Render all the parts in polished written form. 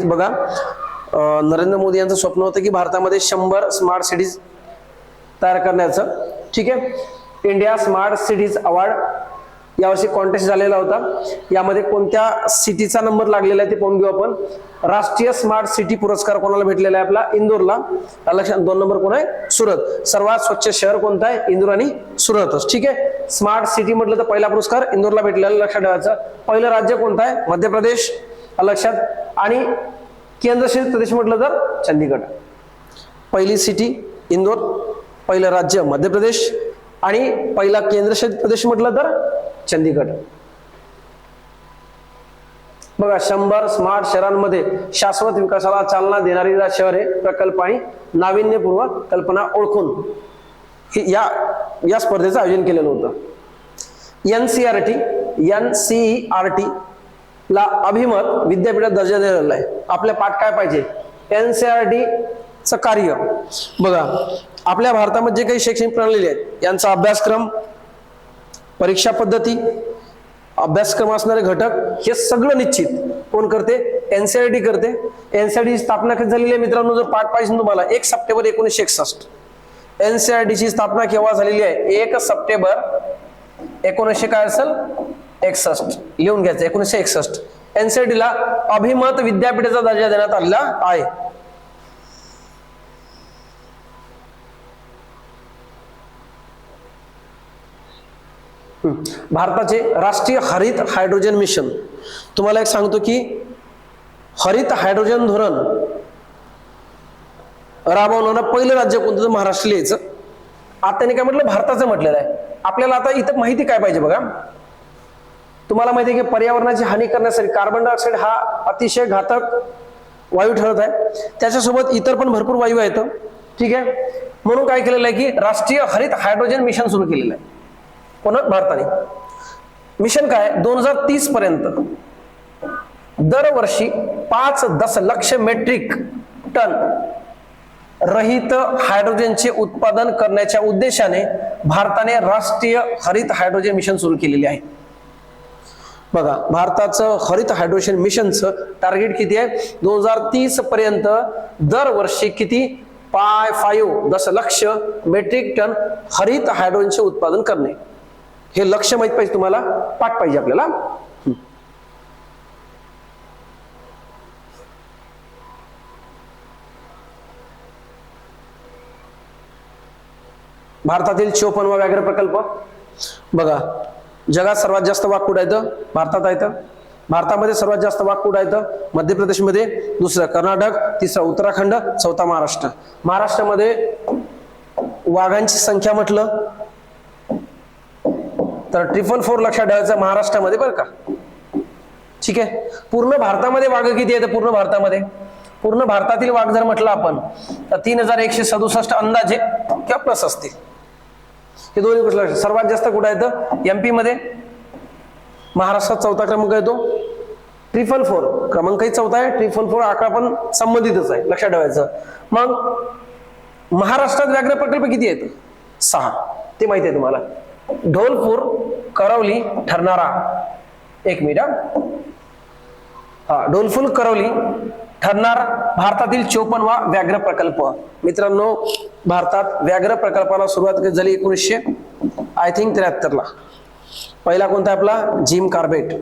बघा नरेंद्र मोदी यांचं स्वप्न होतं की भारतामध्ये 100 स्मार्ट सिटीज तयार करण्याचं. ठीक आहे. इंडिया स्मार्ट सिटीज अवॉर्ड यावर्षी कॉन्टेस्ट झालेला होता. यामध्ये कोणत्या सिटीचा नंबर लागलेला आहे ते पाहून घेऊ आपण. राष्ट्रीय स्मार्ट सिटी पुरस्कार कोणाला भेटलेला आहे? आपला इंदोरला. लक्षात 2 नंबर कोण आहे? सुरत. सर्वात स्वच्छ शहर कोणतं आहे? इंदोर आणि सुरतच. ठीक आहे. स्मार्ट सिटी म्हटलं तर पहिला पुरस्कार इंदोरला भेटलेला लक्षात ठेवायचं. पहिलं राज्य कोणतं आहे? मध्य प्रदेश लक्षात. आणि केंद्रशासित प्रदेश म्हटलं तर चंदीगड. पहिली सिटी इंदोर, पहिलं राज्य मध्य प्रदेश आणि पहिला केंद्रशासित प्रदेश म्हटलं तर चंदीगड. बघा 100 स्मार्ट शहरांमध्ये शाश्वत विकासाला चालना देणारी शहर आहे प्रकल्प आणि नाविन्यपूर्व कल्पना ओळखून या स्पर्धेचं आयोजन केलेलं होतं. एनसीईआरटी ला अभिमत विद्यापीठात दर्जा दिलेला आहे. आपल्या पाठ काय पाहिजे? एनसीईआरटी चं कार्य. बघा आपल्या भारतामध्ये जे काही शैक्षणिक प्रणाली आहेत यांचा अभ्यासक्रम, परीक्षा पद्धती, अभ्यासक्रम असणारे घटक हे सगळं निश्चित कोण करते? एनसीईआरटी करते. एनसीईआरटी स्थापना कधी झालेली आहे मित्रांनो? जर पाठ पाहिजे तुम्हाला 1 सप्टेंबर 1961. एनसीईआरटी ची स्थापना केव्हा झालेली आहे? 1 सप्टेंबर 1900 काय असेल? 61. लिहून घ्यायचं 1961. एनसीईआरटी ला अभिमत विद्यापीठाचा दर्जा देण्यात आलेला आहे. भारताचे राष्ट्रीय हरित हायड्रोजन मिशन. तुम्हाला एक सांगतो की हरित हायड्रोजन धोरण राबवणारं पहिलं राज्य कोणतं? महाराष्ट्र लिहायचं. आता त्यांनी काय म्हटलं? भारताचं म्हटलेलं आहे. आपल्याला आता इथं माहिती काय पाहिजे? बघा तुम्हाला माहिती आहे की पर्यावरणाची हानी करण्यासाठी कार्बन डायऑक्साईड हा अतिशय घातक वायू ठरत आहे. त्याच्यासोबत इतर पण भरपूर वायू आहेत. ठीक आहे. म्हणून काय केलेलं आहे की राष्ट्रीय हरित हायड्रोजन मिशन सुरू केलेलं आहे. पुन्हा भारताने मिशन काय? 2030 पर्यंत दरवर्षी 5 दशलक्ष मेट्रिक टन रहित हायड्रोजनचे उत्पादन करण्याच्या उद्देशाने भारताने राष्ट्रीय हरित हायड्रोजन मिशन सुरू केलेले आहे. बघा भारताचं हरित हायड्रोजन मिशनचं टार्गेट किती आहे? 2030 पर्यंत दरवर्षी किती? 5 दशलक्ष मेट्रिक टन हरित हायड्रोजनचे उत्पादन करणे. हे लक्ष्य माहित पाहिजे तुम्हाला, पाठ पाहिजे आपल्याला. भारतातील 54वा व्याघ्र प्रकल्प. बघा जगात सर्वात जास्त वाघ कुठे आहेत? भारतात आहेत. भारतामध्ये सर्वात जास्त वाघ कुठे आहेत? मध्य प्रदेशमध्ये, दुसरं कर्नाटक, तिसरं उत्तराखंड, चौथा महाराष्ट्र. महाराष्ट्रामध्ये वाघांची संख्या म्हटलं तर 444 लक्षात ठेवायचं महाराष्ट्रामध्ये बरं का. ठीक आहे. पूर्ण भारतामध्ये वाघ किती आहेत? पूर्ण भारतातील वाघ जर म्हटलं आपण तर 3167 अंदाजे किंवा प्लस असतील. हे दोन्ही गोष्टी. सर्वात जास्त कुठे आहेत? एमपी मध्ये. महाराष्ट्रात चौथा क्रमांक येतो. 444 क्रमांकही चौथा आहे. 444 आकडा पण संबंधितच आहे, लक्षात ठेवायचं. मग महाराष्ट्रात व्याघ्र प्रकल्प किती आहेत? 6. ते माहिती आहे तुम्हाला. ढोलपूर, करवली, ठरणारा. 1 मिनिट. ढोलपूर, करवली, ठरणार भारतातील 54वा व्याघ्र प्रकल्प. मित्रांनो भारतात व्याघ्र प्रकल्पाला सुरुवात झाली 1973 ला. पहिला कोणता आपला? Jim Corbett.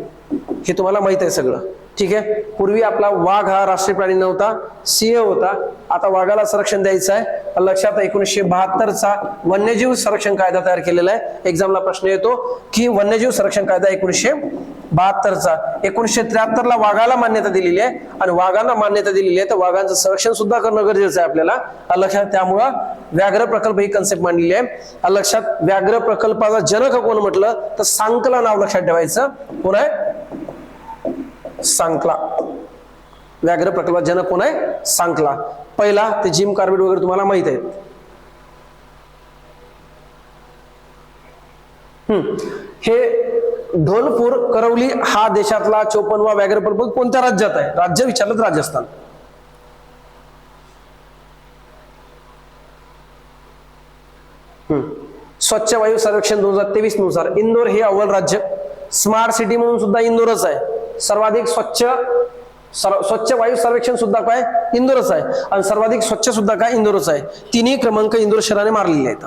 हे तुम्हाला माहित आहे सगळं. ठीक आहे. पूर्वी आपला वाघ हा राष्ट्रीय प्राणी नव्हता, सिंह होता. आता वाघाला संरक्षण द्यायचं आहे. लक्षात 1972 चा वन्यजीव संरक्षण कायदा तयार केलेला आहे. एक्झामला प्रश्न येतो की वन्यजीव संरक्षण कायदा 1972 चा. 1973 ला वाघाला मान्यता दिलेली आहे आणि वाघांना मान्यता दिलेली आहे तर वाघांचं संरक्षण सुद्धा करणं गरजेचं आहे आपल्याला. लक्षात. त्यामुळं व्याघ्र प्रकल्प ही कन्सेप्ट मांडलेली आहे. लक्षात. व्याघ्र प्रकल्पाचा जनक कोण म्हटलं तर सांकला नाव लक्षात ठेवायचं. कोण आहे? सांकला. व्याघ्र प्रकल्पात जनक कोण आहे? सांकला. पहिला ते जिम कॉर्बेट वगैरे तुम्हाला माहित आहे. हे ढोलपूर, करवली हा देशातला 54वा व्याघ्र प्रकल्प कोणत्या राज्यात आहे? राज्य विचारलं तर राजस्थान. स्वच्छ वायू सर्वेक्षण 2023 नुसार इंदोर हे अव्वल राज्य. स्मार्ट सिटी म्हणून सुद्धा इंदोरच आहे. सर्वाधिक स्वच्छ स्वच्छ वायू सर्वेक्षण सुद्धा काय इंदोरच आहे, आणि सर्वाधिक स्वच्छ सुद्धा काय इंदोरच आहे. तिन्ही क्रमांक इंदोर शहराने मारलेले आहेत.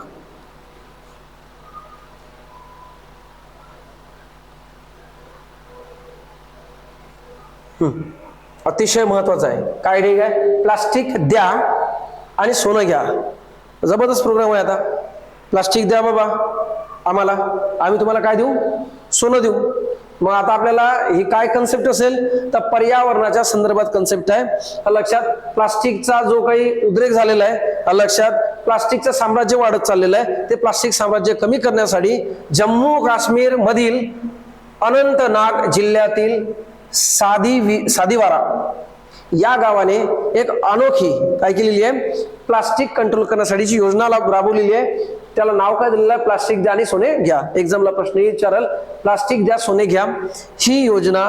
अतिशय महत्वाचं आहे. काय ठीक आहे, प्लास्टिक द्या आणि सोनं घ्या. जबरदस्त प्रोग्राम आहे. आता प्लास्टिक द्या बाबा आम्हाला, आम्ही तुम्हाला काय देऊ, सोनं देऊ. मग आता आपल्याला ही काय कन्सेप्ट असेल तर पर्यावरणाच्या संदर्भात कन्सेप्ट आहे. लक्षात, प्लास्टिकचा जो काही उद्रेक झालेला आहे, लक्षात प्लास्टिकचं साम्राज्य वाढत चाललेलं आहे. ते प्लास्टिक साम्राज्य कमी करण्यासाठी जम्मू काश्मीर मधील अनंतनाग जिल्ह्यातील सादीवारा या गावाने एक अनोखी काय केलेली आहे, प्लास्टिक कंट्रोल करण्यासाठीची योजना राबवलेली आहे. त्याला नाव काय दिलेलं आहे, प्लास्टिक द्या आणि सोने घ्या. एक्झामला प्रश्न विचारल, प्लास्टिक द्या सोने घ्या. ही योजना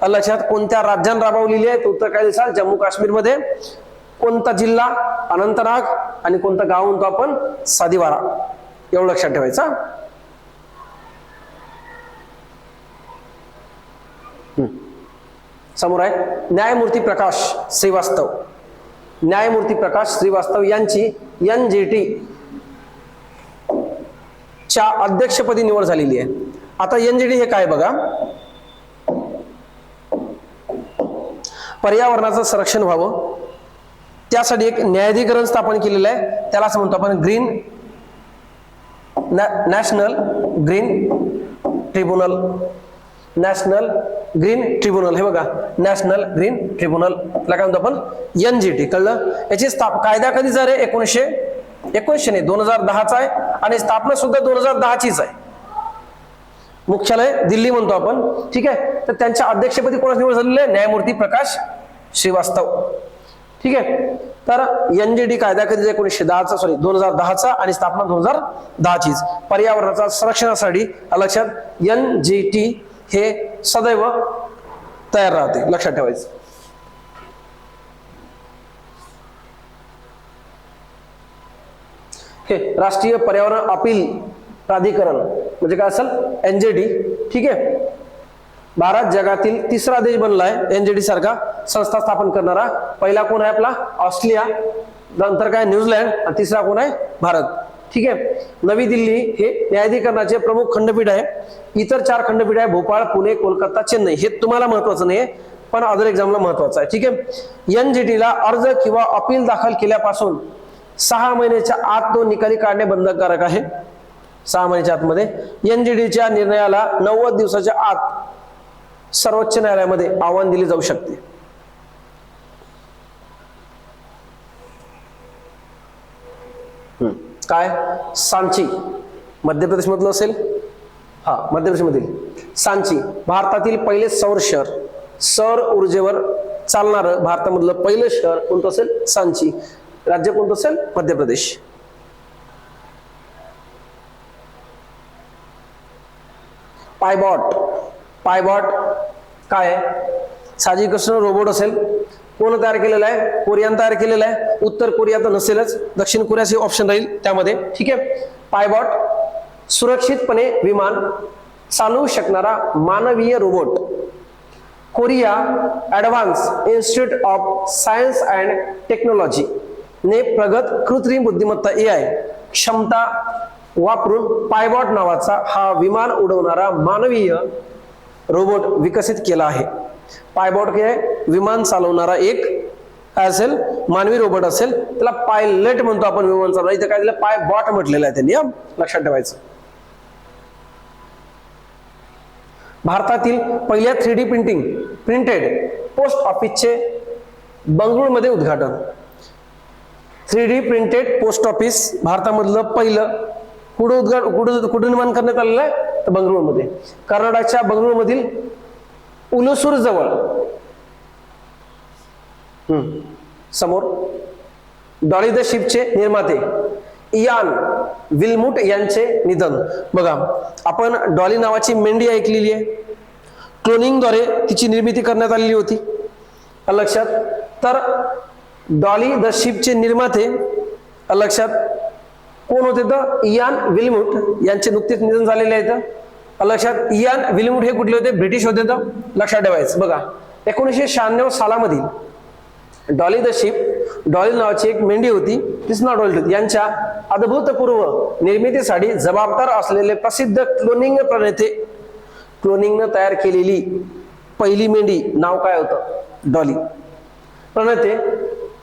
लक्षात कोणत्या राज्यात राबवलेली आहे, उत्तर काय दिसाल, जम्मू काश्मीर मध्ये. कोणता जिल्हा, अनंतनाग, आणि कोणतं गाव म्हणतो आपण, सादीवारा. एवढं लक्षात ठेवायचं. समोर आहे न्यायमूर्ती प्रकाश श्रीवास्तव. न्यायमूर्ती प्रकाश श्रीवास्तव यांची NGT च्या अध्यक्षपदी निवड झालेली आहे. आता NGT हे काय बघा, पर्यावरणाचं संरक्षण व्हावं त्यासाठी एक न्यायाधिकरण स्थापन केलेलं आहे. त्यालाच म्हणतो आपण national green tribunal. National green tribunal, हे बघा नॅशनल ग्रीन ट्रिब्युनल काय म्हणतो आपण, NGT. कळलं. याची कायदा कधीचा रे, 1919 नाही, 2010चा आहे, आणि स्थापना सुद्धा 2010चीच आहे. मुख्यालय दिल्ली म्हणतो आपण. ठीक आहे. तर त्यांच्या अध्यक्षपदी कोणाची निवड झालेली आहे, न्यायमूर्ती प्रकाश श्रीवास्तव. ठीक आहे. तर NGT कायदा कधी 2010चा आणि स्थापना 2010चीच. पर्यावरणाच्या संरक्षणासाठी लक्षात NGT हे सदैव तयार राहते, लक्षात ठेवायचं. हे राष्ट्रीय पर्यावरण अपील प्राधिकरण म्हणजे काय असेल, NGT. ठीक आहे. भारत जगातील तिसरा देश बनलाय NGT सारखा संस्था स्थापन करणारा. पहिला कोण आहे आपला, ऑस्ट्रेलिया, नंतर काय न्यूझीलंड, आणि तिसरा कोण आहे, भारत. ठीक आहे. नवी दिल्ली हे न्यायाधिकरणाचे प्रमुख खंडपीठ आहे. इतर 4 खंडपीठ आहे, भोपाळ, पुणे, कोलकाता, चेन्नई. हे तुम्हाला महत्वाचं नाही, पण अदर एक्झामला महत्वाचं आहे. ठीक आहे. NGT ला अर्ज किंवा अपील दाखल केल्यापासून 6 महिन्याच्या आत तो निकाली काढणे बंधनकारक आहे. 6 महिन्याच्या आतमध्ये NGTच्या निर्णयाला 90 दिवसाच्या आत सर्वोच्च न्यायालयामध्ये आव्हान दिले जाऊ शकते. काय, सांची मध्य प्रदेश मधलं असेल, हा मध्य प्रदेश मधील सांची भारतातील पहिले सौर शहर. सौर ऊर्जेवर चालणारं भारतामधलं पहिलं शहर कोणतं असेल, सांची. राज्य कोणतं असेल, मध्य प्रदेश. पायबॉट काय आहे, साहजिक रोबोट असेल. कोण तयार केलेला आहे, कोरियान तयार केलेला आहे. उत्तर कोरिया तर नसेलच, दक्षिण कोरियाचे ऑप्शन राहील त्यामध्ये. ठीक आहे. पायबॉट सुरक्षितपणे विमान चालवू शकणारा मानवीय robot. Korea advance institute of science and technology ने प्रगत कृत्रिम बुद्धिमत्ता AI क्षमता वापरून पायबॉट नावाचा हा विमान उडवणारा मानवीय रोबोट विकसित केला आहे. पायबॉट हे विमान चालवणारा एक काय असेल, मानवी रोबोट असेल. त्याला पायलट म्हणतो आपण विमान चालवणारा. इथे काय दिलं, पायबॉट म्हटलेलं आहे त्यांनी, लक्षात ठेवायचं. भारतातील पहिल्या 3D प्रिंटेड पोस्ट ऑफिसचे बंगळुरूमध्ये उद्घाटन. 3D प्रिंटेड पोस्ट ऑफिस भारतामधलं पहिलं कुठे निर्माण करण्यात आलेलं आहे, तर बंगळुरूमध्ये. कर्नाटकच्या बंगळुरूमधील उलसूर जवळ. समोर डॉली द शिपचे निर्माते इयान विल्मुट यांचे निधन. बघा, आपण डॉली नावाची मेंढी ऐकलेली आहे. क्लोनिंगद्वारे तिची निर्मिती करण्यात आलेली होती, लक्षात. तर डॉली द शिपचे निर्माते लक्षात कोण होते, तर इयान विल्मुट यांचे नुकतेच निधन झालेले आहेत, लक्षात. इयान विल्मुट हे कुठले होते, ब्रिटिश होते, तर लक्षात ठेवायचं. बघा, 1996 सालामधील डॉली द शिप, डॉली नावाची एक मेंढी होती, तीच नाव डॉली होती, यांच्या अद्भुतपूर्व निर्मितीसाठी जबाबदार असलेले प्रसिद्ध क्लोनिंग प्रणेते, क्लोनिंगनं तयार केलेली पहिली मेंढी नाव काय होतं? डॉली. प्रणेते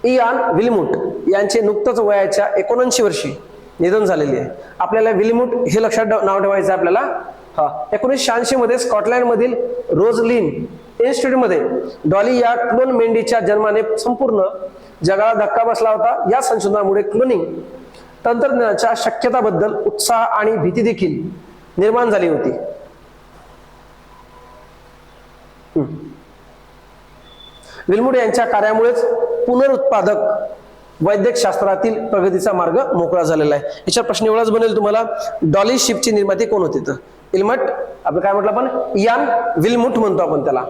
इयान विल्मूट यांचे नुकतंच वयाच्या 79 वर्षी निधन झालेले आहे. आपल्याला विल्मूट हे लक्षात नाव ठेवायचं आहे आपल्याला. 1986 मध्ये स्कॉटलँड मधील रोजलिन इन्स्टिट्यूट मध्ये डॉली या क्लोन मेंढीच्या जन्माने संपूर्ण जगाला धक्का बसला होता. या संशोधनामुळे क्लोनिंग तंत्रज्ञानाच्या शक्यताबद्दल उत्साह आणि भीती देखील निर्माण झाली होती. विल्मूट यांच्या कार्यामुळेच पुनरुत्पादक वैद्यक शास्त्रातील प्रगतीचा मार्ग मोकळा झालेला आहे. याच्या प्रश्न एवढाच बनेल तुम्हाला, डॉली शिपची निर्माती कोण होती? तर इल्मट, आपण काय म्हटलं, आपण इयान विल्मूट म्हणतो आपण त्याला.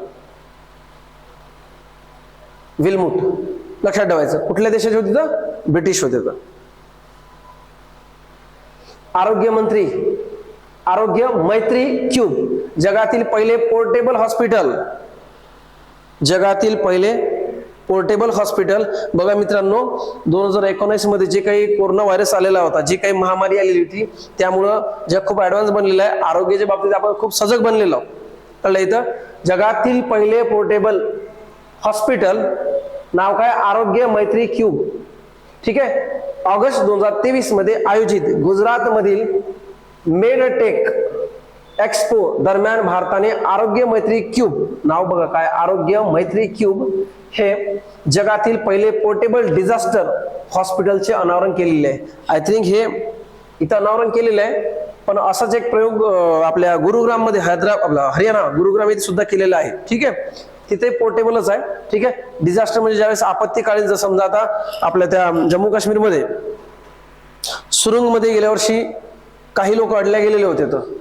विल्मूट लक्षात ठेवायचं. कुठल्या देशाचे होते? तर ब्रिटिश होते. तर आरोग्य मंत्री, आरोग्य मैत्री क्यूब, जगातील पहिले पोर्टेबल हॉस्पिटल, जगातील पहिले पोर्टेबल हॉस्पिटल. बघा मित्रांनो, 2019 मध्ये जे काही कोरोना व्हायरस आलेला होता, जी काही महामारी आलेली होती, त्यामुळं जग खूप ऍडव्हान्स बनलेलं आहे. आरोग्याच्या बाबतीत आपण खूप सजग बनलेलो कळलं. इथं जगातील पहिले पोर्टेबल हॉस्पिटल नाव काय? आरोग्य मैत्री क्यूब. ठीक आहे. ऑगस्ट 2023 मध्ये आयोजित गुजरात मधील मेडटेक एक्सपो दरम्यान भारताने आरोग्य मैत्री क्यूब, नाव बघा काय, आरोग्य मैत्री क्यूब हे जगातील पहिले पोर्टेबल डिझास्टर हॉस्पिटलचे अनावरण केलेले आहे. आय थिंक हे इथं अनावरण केलेलं आहे, पण असाच एक प्रयोग आपल्या गुरुग्राम मध्ये, हरियाणा गुरुग्राम इथे सुद्धा केलेला आहे. ठीक आहे. तिथे पोर्टेबलच आहे. ठीक आहे. डिझास्टर म्हणजे ज्यावेळेस आपत्तीकालीन, जर समजा आता आपल्या त्या जम्मू काश्मीरमध्ये सुरुंग मध्ये गेल्या वर्षी काही लोक अडल्या गेलेले होते. तर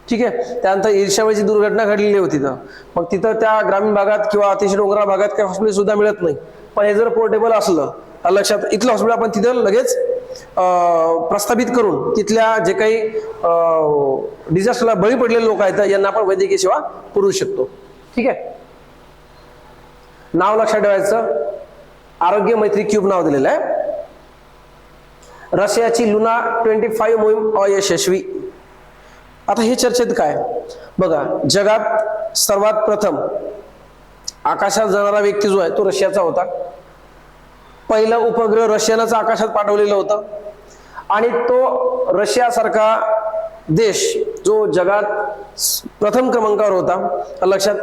ठीक आहे, त्यानंतर ईर्ष्यावेळी दुर्घटना घडलेली होती. तर मग तिथं त्या ग्रामीण भागात किंवा अतिशय डोंगराळ भागात काही हॉस्पिटल सुद्धा मिळत नाही. पण हे जर पोर्टेबल असलं, लक्षात, इथलं हॉस्पिटल आपण तिथं लगेच प्रस्थापित करून तिथल्या जे काही डिझास्टरला बळी पडलेले लोक आहेत यांना आपण वैद्यकीय सेवा पुरवू शकतो. ठीक आहे. नाव लक्षात ठेवायचं, आरोग्य मैत्री क्यूब नाव दिलेलं आहे. रशियाची लुना 25 मोहीम अयशस्वी. आता हे चर्चेत काय बघा, जगात सर्वात प्रथम आकाशात जाणारा व्यक्ती जो आहे तो रशियाचा होता. पहिला उपग्रह रशियानंच आकाशात पाठवलेलं होतं. आणि तो रशियासारखा देश जो जगात प्रथम क्रमांकावर होता, लक्षात,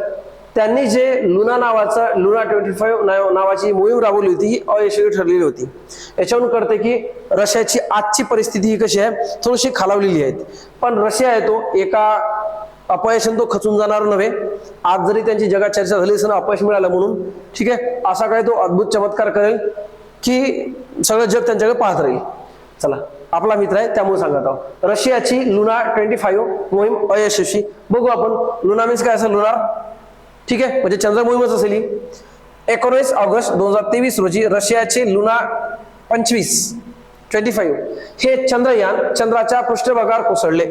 त्यांनी जे लुना 25 नावाची मोहीम राबवली होती, ही अयशस्वी ठरलेली होती. याच्यावरून कळते की रशियाची आजची परिस्थिती ही कशी आहे, थोडीशी खालावलेली आहे. पण रशिया आहे तो एका अपयशाने तो खचून जाणार नव्हे. आज जरी त्यांची जगात चर्चा झाली असं अपयश मिळालं म्हणून, ठीक आहे, असा काही तो अद्भुत चमत्कार करेल की सगळं जग त्यांच्याकडे पाहत राहील. चला, आपला मित्र आहे त्यामुळे सांगत आहोत. रशियाची लुना 25 मोहीम अयशस्वी. बघू आपण लुना मीन्स काय असं, लुनार. ठीक आहे, म्हणजे चंद्र मोहीमच असेल. 19 ऑगस्ट 2023 रोजी रशियाचे लुना 25 हे चंद्रयान चंद्राच्या पृष्ठभागावर कोसळले.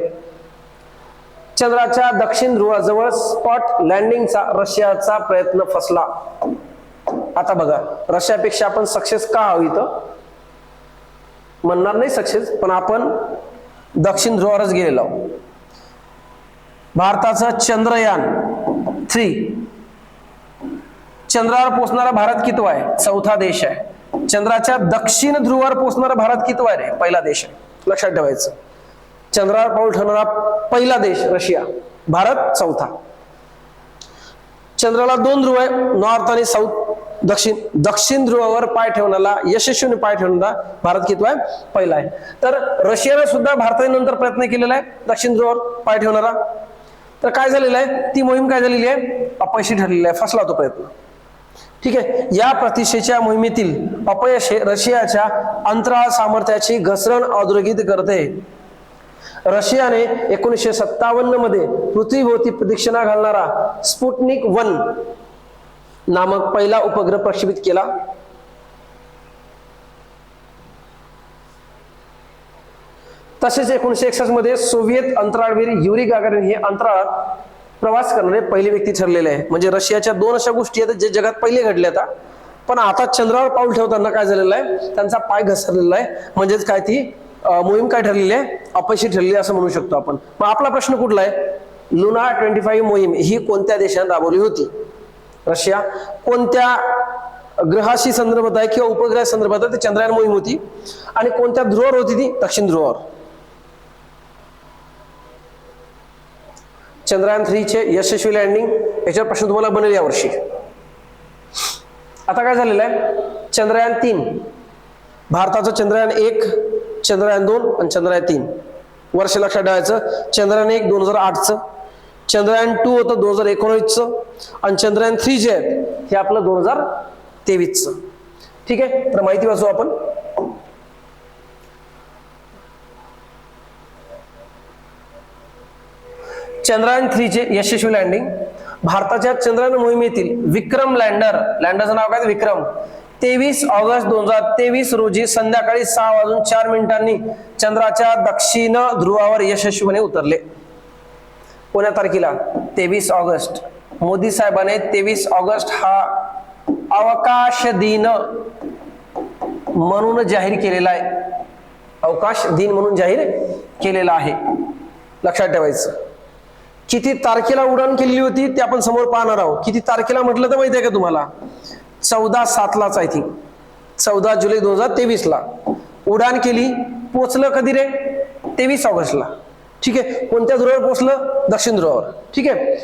चंद्राच्या दक्षिण ध्रुवाजवळ स्पॉट लँडिंगचा रशियाचा प्रयत्न फसला. आता बघा, रशियापेक्षा आपण सक्सेस का हवी, तर म्हणणार नाही सक्सेस, पण आपण दक्षिण ध्रुवावरच गेलेलो आहोत. भारताचं चंद्रयान 3 चंद्रावर पोहोचणारा भारत कितवा आहे? 4था देश आहे. चंद्राच्या दक्षिण ध्रुवावर पोहोचणारा भारत कितवा आहे? पहिला देश आहे. लक्षात ठेवायचं, चंद्रावर पाऊल ठेवणारा पहिला देश रशिया, भारत 4था. चंद्राला 2 ध्रुव आहे, नॉर्थ आणि साऊथ, दक्षिण. दक्षिण ध्रुवावर पाय ठेवणारा, यशस्वीने पाय ठेवणारा भारत कितवा आहे? पहिला आहे. तर रशियाने सुद्धा भारतानंतर प्रयत्न केलेला आहे दक्षिण ध्रुवावर पाय ठेवणारा. तर काय झालेलं आहे, ती मोहीम काय झालेली आहे? अपयशी ठरलेली आहे, फसला तो प्रयत्न. ठीक आहे. या प्रतिष्ठेच्या मोहिमेतील अपयश हे रशियाच्या अंतराळ सामर्थ्याची घसरण अधोरेखित करते. रशियाने 1957 मध्ये पृथ्वीभोवती प्रदक्षिणा घालणारा स्पुटनिक 1 नामक पहिला उपग्रह प्रक्षेपित केला. तसेच 1961 मध्ये सोव्हिएत अंतराळवीर युरी गागारिन हे अंतराळात प्रवास करणारे पहिले व्यक्ती ठरलेले आहे. म्हणजे रशियाच्या 2 अशा गोष्टी आहेत जे जगात पहिले घडल्या आता, पण आता चंद्रावर पाऊल ठेवताना काय झालेलं आहे, त्यांचा पाय घसरलेला आहे. म्हणजेच काय, ती मोहीम काय ठरलेली आहे, अपयशी ठरलेली असं म्हणू शकतो आपण. मग आपला प्रश्न कुठला आहे, लुना 25 मोहीम ही कोणत्या देशाने राबवली होती? रशिया. कोणत्या ग्रहाशी संदर्भात आहे किंवा उपग्रहा संदर्भात आहे, ते चंद्रयान मोहीम होती. आणि कोणत्या ध्रुवावर होती ती? दक्षिण ध्रुवावर. चंद्रयान 3 चे यशस्वी लँडिंग, याच्यावर प्रश्न तुम्हाला बनेल यावर्षी. आता काय झालेलं आहे, चंद्रयान 3, भारताचं चंद्रयान 1, चंद्रयान 2 आणि चंद्रयान 3. वर्ष लक्षात ठेवायचं, चंद्रयान 1 2008चं, चंद्रयान 2 होतं 2019चं, आणि चंद्रयान 3 जे आहे हे आपलं 2023चं. ठीक आहे, तर माहिती वाचू आपण. चंद्रयान 3 चे यशस्वी लँडिंग. भारताच्या चंद्रयान मोहिमेतील विक्रम लँडरचं नाव काय, विक्रम, 23 ऑगस्ट 2023 रोजी संध्याकाळी 6:04 चंद्राच्या दक्षिण ध्रुवावर यशस्वीपणे उतरले. कोण्या तारखेला? 23 ऑगस्ट. मोदी साहेबांनी 23 ऑगस्ट हा अवकाश दिन म्हणून जाहीर केलेला आहे. अवकाश दिन म्हणून जाहीर केलेला आहे, लक्षात ठेवायचं. किती तारखेला उडान केलेली होती ते आपण समोर पाहणार आहोत. किती तारखेला म्हटलं तर माहिती आहे का तुम्हाला? 14/7 आय थिंक, 14 जुलै 2023 उडान केली. पोचलं कधी रे? 23 ऑगस्टला. ठीक आहे, कोणत्या ध्रुवावर पोचलं? दक्षिण ध्रुवावर. ठीक आहे,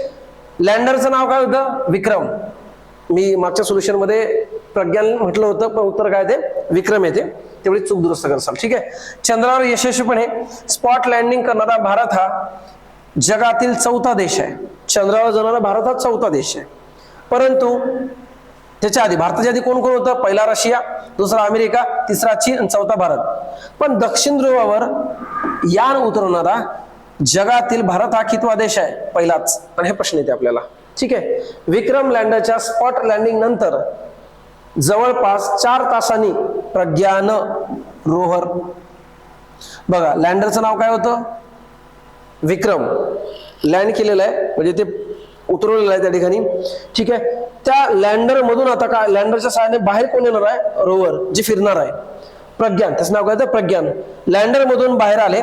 लँडरचं नाव काय होतं? विक्रम. मी मागच्या सोल्युशन मध्ये प्रज्ञान म्हटलं होतं, पण उत्तर काय ते विक्रम येते, तेवढी चूक दुरुस्त करसाल. ठीक आहे, चंद्रावर यशस्वीपणे स्पॉट लँडिंग करणारा भारत हा जगातील 4था देश आहे. चंद्रावर जाणारा भारत हा 4था देश आहे. परंतु त्याच्या आधी, भारताच्या आधी कोण कोण होतं? पहिला रशिया, दुसरा अमेरिका, तिसरा चीन आणि 4था भारत. पण दक्षिण ध्रुवावर यान उतरवणारा जगातील भारत हा कितवा देश आहे? पहिलाच. आणि हे प्रश्न येते आपल्याला. ठीक आहे, विक्रम लँडरच्या स्पॉट लँडिंग नंतर जवळपास 4 तासांनी प्रज्ञान रोव्हर, बघा लँडरचं नाव काय होतं? विक्रम. लँड केलेलं आहे म्हणजे ते उतरवलेलं आहे त्या ठिकाणी. ठीक आहे, त्या लँडर मधून आता काय, लँडरच्या सहाय्याने बाहेर कोण येणार आहे? रोवर, जे फिरणार आहे. प्रज्ञान, त्याचं नाव काय होतं? प्रज्ञान. लँडर मधून बाहेर आले.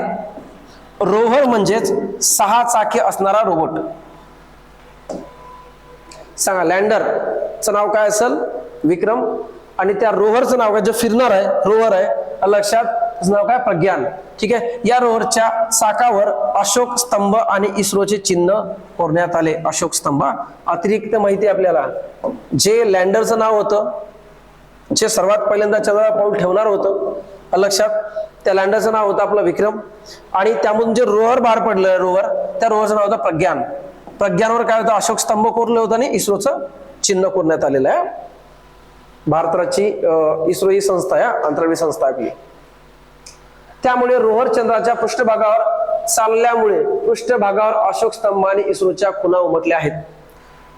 रोव्हर म्हणजेच 6 चाके असणारा रोबोट. सांगा, लँडरचं नाव काय असेल? विक्रम. आणि त्या रोव्हरचं नाव काय, जे फिरणार आहे, रोव्हर आहे, लक्षात, नाव काय? प्रज्ञान. ठीक आहे, या रोव्हरच्या चाकावर अशोक स्तंभ आणि इस्रोचे चिन्ह कोरण्यात आले. अशोक स्तंभ. अतिरिक्त माहिती आपल्याला, जे लँडरचं नाव होतं, जे सर्वात पहिल्यांदा चंद्रावर पाऊल ठेवणार होतं, लक्षात, त्या लँडरचं नाव होतं आपलं विक्रम. आणि त्यामधून जे रोव्हर बाहेर पडलं, रोव्हर, त्या रोव्हरचं नाव होतं प्रज्ञान. प्रज्ञानवर काय होतं? अशोक स्तंभ कोरलं होतं आणि इस्रोचं चिन्ह कोरण्यात आलेलं आहे. भारताची इस्रो ही संस्था आहे, अंतराळवी संस्था आपली. त्यामुळे रोव्हर चंद्राच्या पृष्ठभागावर चालल्यामुळे पृष्ठभागावर अशोक स्तंभ आणि इस्रोच्या खुणा उमटल्या आहेत.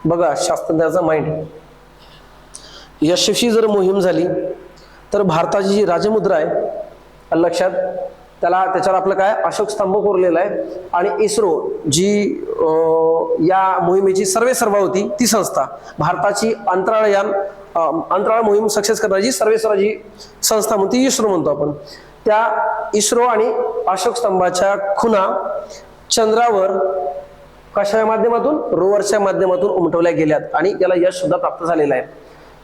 बघा शास्त्रज्ञाचा माइंड. यशस्वी जर मोहीम झाली तर भारताची जी राजमुद्रा आहे, लक्षात, त्याच्यावर आपलं काय? अशोक स्तंभ कोरलेला आहे. आणि इस्रो जी या मोहिमेची सर्वेसर्वा होती, ती संस्था, भारताची अंतराळ मोहीम सक्सेस करण्याची सर्वेसर्वाची संस्था म्हणते, इस्रो म्हणतो आपण. त्या इस्रो आणि अशोक स्तंभाच्या खुणा चंद्रावर कशाच्या माध्यमातून? रोव्हरच्या माध्यमातून उमटवल्या गेल्यात आणि याला यश सुद्धा प्राप्त झालेलं आहे.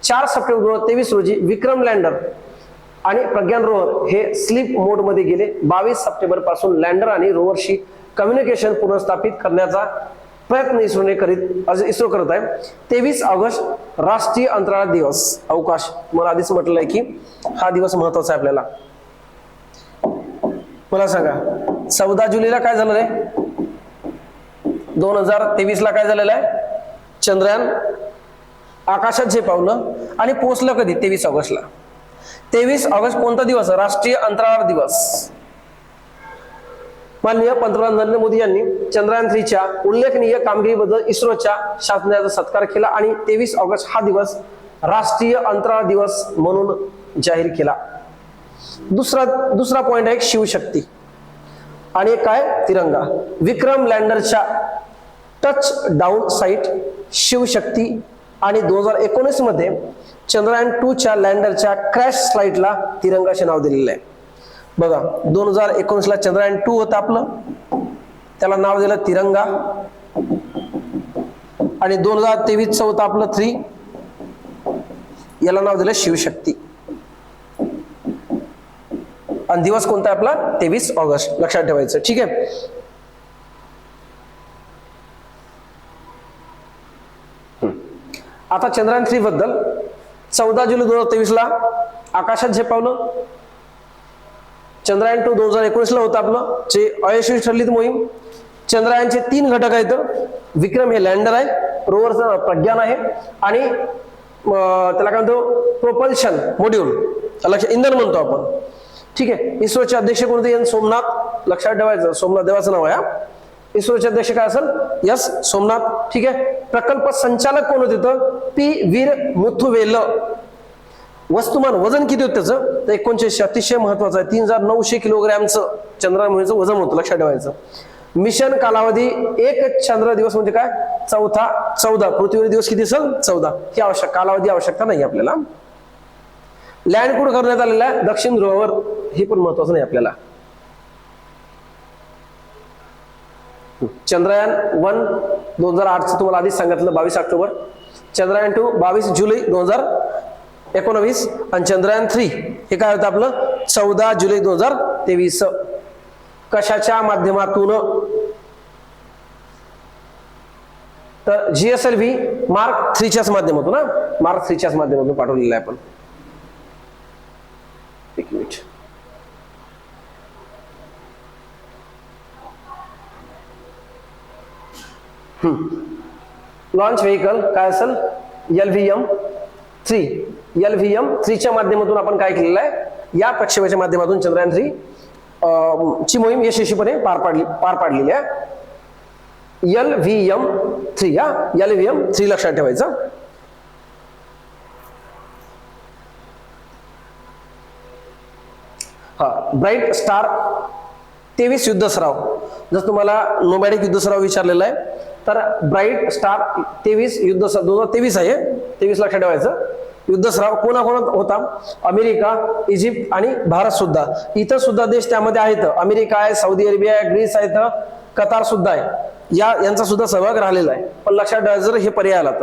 4 सप्टेंबर 2023 रोजी विक्रम लँडर आणि प्रज्ञान रोव्हर हे स्लीप मोड मध्ये गेले. 22 सप्टेंबर पासून लँडर आणि रोव्हरशी कम्युनिकेशन पुनर्स्थापित करण्याचा प्रयत्न इस्रो करत आहे. 23 ऑगस्ट राष्ट्रीय अंतराळ दिवस, अवकाश. मला आधीच म्हटलंय की हा दिवस महत्वाचा आहे आपल्याला. मला सांगा, 14 जुलैला काय झालं रे? 2023 ला काय झालेलं आहे? चंद्रयान आकाशात झेपावलं आणि पोहोचलं कधी? 23 ऑगस्टला. 23 ऑगस्ट कोणता दिवस? राष्ट्रीय अंतराळ दिवस. माननीय पंतप्रधान नरेंद्र मोदी यांनी चंद्रयान 3 च्या उल्लेखनीय कामगिरीबद्दल इस्रोच्या शासनाचा सत्कार केला आणि 23 ऑगस्ट हा दिवस राष्ट्रीय अंतराळ दिवस म्हणून जाहीर केला. दुसरा पॉइंट आहे शिवशक्ती आणि काय? तिरंगा. विक्रम लँडरच्या टच डाऊन साईट, शिवशक्ती आणि 2019 मध्ये चंद्रयान 2 च्या लँडरच्या क्रॅश फ्लाईटला तिरंगा असे नाव दिलेलं आहे. बघा 2019 ला चंद्रयान 2 होतं आपलं, त्याला नाव दिलं तिरंगा. आणि 2023 होतं आपलं 3, याला नाव दिलं शिवशक्ती. आणि दिवस कोणता आहे आपला 23 ऑगस्ट, लक्षात ठेवायचं. ठीक आहे. आता चंद्रयान 3 बद्दल 14 जुलै 2023 ला आकाशात झेपावलं. चंद्रयान 2 2019 ला होतं आपलं, जे अयशस्वी ठरली मोहीम. चंद्रयानचे 3 घटक आहेत. विक्रम हे लँडर आहे, रोवरचं प्रज्ञान आहे, आणि त्याला काय म्हणतो प्रोपल्शन मॉड्यूल, लक्षात इंधन म्हणतो आपण. ठीक आहे. इस्रोचे अध्यक्ष कोणते? एन सोमनाथ, लक्षात ठेवायचं. सोमनाथ देवाचं नाव आहे. इस्रोचे अध्यक्ष काय असेल? एस सोमनाथ. ठीक आहे. प्रकल्प संचालक कोण होते? तर पी वीर मुथुवेल. वस्तुमान वजन किती होतं त्याचं? तर 1900. अतिशय महत्वाचं आहे. 3900 किलोग्रॅमचं चंद्रयान मोहिमेचं वजन होतं, लक्षात ठेवायचं. मिशन कालावधी 1 चंद्र दिवस म्हणजे काय? 14. पृथ्वीवर दिवस किती असेल? 14. ही आवश्यक कालावधी आवश्यकता नाही आपल्याला. लँड कुठं करण्यात आलेला आहे? दक्षिण ध्रुवावर. हे पण महत्वाचं नाही आपल्याला. चंद्रयान 1 2008 तुम्हाला आधीच सांगितलं 22 ऑक्टोबर. चंद्रयान 2 22 जुलै 2019. आणि चंद्रयान 3 हे काय होतं आपलं? 14 जुलै 2023. कशाच्या माध्यमातून? तर GSLV मार्क 3च्याच माध्यमातून. मार्क 3च्याच माध्यमातून पाठवलेलं आहे आपण. एक मिनिट. लॉन्च व्हेकल काय असेल? LVM-3. LVM-3च्या माध्यमातून आपण काय केलेलं आहे? या प्रक्षेपाच्या माध्यमातून चंद्रयान 3 ची मोहीम यशस्वीपणे पार पाडलेली आहे. LVM-3. LVM-3 लक्षात ठेवायचं. ब्राईट स्टार 23 युद्ध सराव. जर तुम्हाला नोमॅडिक युद्ध सराव विचारलेला आहे, तर ब्राईट स्टार 23 युद्ध 2023 आहे. 23 लक्षात ठेवायचं. युद्ध सराव कोणाकोणात होता? अमेरिका, इजिप्त आणि भारत सुद्धा. इतर सुद्धा देश त्यामध्ये आहेत. अमेरिका आहे, सौदी अरेबिया आहे, ग्रीस आहेत, कतार सुद्धा आहे. यांचा सुद्धा सहभाग राहिलेला आहे. पण लक्षात ठेवायचं जर हे पर्याय आला तर